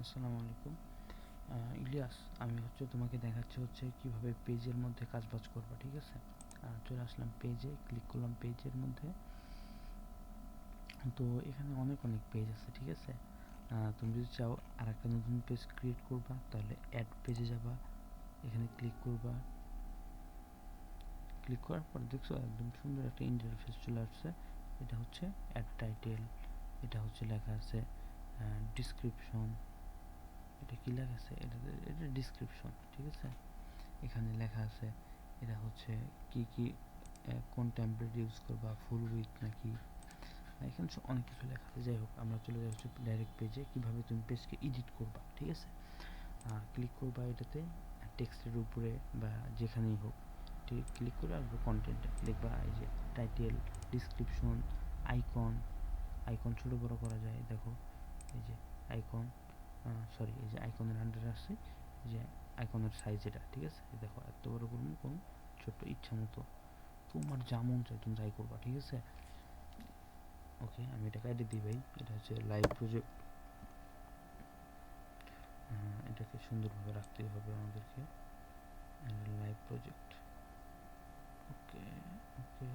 আসসালামু আলাইকুম। ইলিয়াস, আমি তোমাকে দেখাচ্ছি কিভাবে পেজের মধ্যে কাজবাজ করবা, ঠিক আছে? চলে আসলাম পেজে, ক্লিক করলাম পেজের মধ্যে। তো এখানে অনেক পেজ আছে, ঠিক আছে? তুমি যদি চাও আর একটা নতুন পেজ ক্রিয়েট করবা, তাহলে অ্যাড পেজে যাবা, এখানে ক্লিক করবা। ক্লিক করার পর দেখছো একদম সুন্দর একটা ইন্টারফেস চলে আসছে। এটা হচ্ছে অ্যাড টাইটেল, এটা লেখা আছে ডিসক্রিপশন। এটা কি লেখা আছে? এটা ডিসক্রিপশন, ঠিক আছে? এখানে লেখা আছে এটা কি কি কোন টেমপ্লেট ইউজ করবা, ফুল উইথ নাকি। এখানে অনেক কিছু লেখা আছে। যাই হোক, আমরা চলে যাচ্ছি ডাইরেক্ট পেজে, কিভাবে তুমি পেজকে এডিট করবা, ঠিক আছে? ক্লিক করবা এটাতে, টেক্সটের উপরে বা যেখানেই হোক, ঠিক ক্লিক করে আসবো কন্টেন্টে, লিখবা এই যে টাইটেল, ডিসক্রিপশন, আইকন। আইকন ছোটো বড়ো করা যায়, দেখো এই যে আইকন, সরি এই যে আইকনের আন্ডারে আসছে, এই যে আইকনের সাইজ এটা, ঠিক আছে? দেখো এত বড় করবো, কোনো ছোট্ট ইচ্ছা মতো তোমার যা মন চায় তুমি তাই করবা, ঠিক আছে? ওকে, আমি এটা কাটে দিই ভাই। এটা লাইভ প্রজেক্ট, এটাকে সুন্দরভাবে রাখতেই হবে আমাদেরকে। Live project, okay okay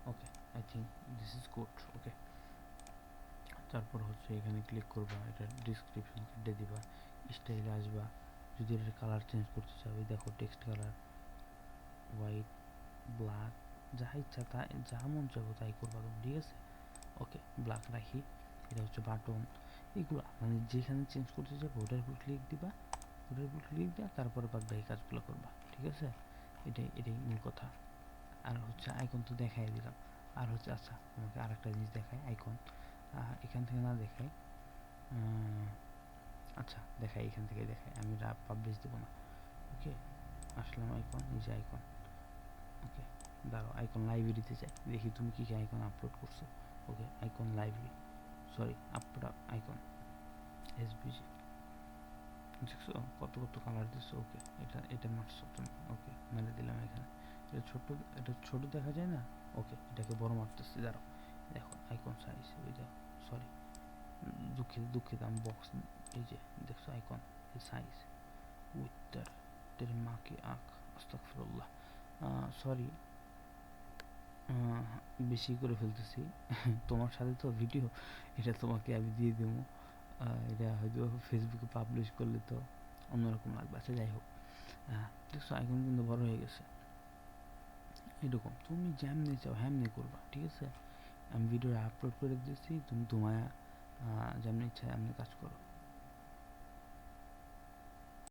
okay, I think this is good. Okay, তারপর এখানে ক্লিক করবা, এটা ডিসক্রিপশন কেটে দিবা, স্টাইলে আসবা। যদি এটার কালার চেঞ্জ করতে চাও, দেখো টেক্সট কালার হোয়াইট, ব্ল্যাক, যা ইচ্ছা তা, যা মন চাবো তাই করবা তুমি, ঠিক আছে? ওকে, ব্ল্যাক রাখি। এটা বাটন, এগুলো মানে যেখানে চেঞ্জ করতে যাবো ওটার উপর ক্লিক দিবা, ওটার উপর ক্লিক দেওয়া, তারপরে বাদ বাকি কাজগুলো করবা, ঠিক আছে? এটাই মূল কথা। আর আইকন তো দেখাই দিলাম। আর আচ্ছা, তোমাকে আর একটা জিনিস দেখাই। আইকন এখান থেকে না দেখাই, আচ্ছা দেখাই, এখান থেকে দেখাই, আমি পাবলিশ দেবো না। ওকে, আসলাম আইকন, এই যে আইকন। ওকে, দাঁড়াও, আইকন লাইব্রেরিতে যাই, দেখি তুমি কী কী আইকন আপলোড করছো। Okay, icon library, sorry upload icon এসবিজি, দেখছো কত কত কালার দিচ্ছ। ওকে, এটা মারছো তুমি। ওকে, মেরে দিলাম এখানে। এটা ছোট দেখা যায় না? ওকে, এটাকে বড় মারতেছি, দাঁড়াও। দেখো আইকন সাইজ, ওই দেখো, সরি দুঃখিত আমি বক্স, এই যে দেখছো আইকন সাইজ উইথ তেরে মাকে আঁক, আস্তাগফিরুল্লাহ, সরি, বেশি করে ফেলতেছি। তোমার সাথে তো ভিডিও, এটা তোমাকে আমি দিয়ে দেবো। এটা হয়তো ফেসবুকে পাবলিশ করলে তো অন্যরকম লাগবে। আচ্ছা যাই হোক, দেখছো আইকন কিন্তু বড় হয়ে গেছে। এরকম তুমি যেমনি চাও হেমনি করবা, ঠিক আছে? আমি ভিডিও আপলোড করে দিয়েছি, তুমি তোমার যেমনি ইচ্ছা এমনি কাজ করো।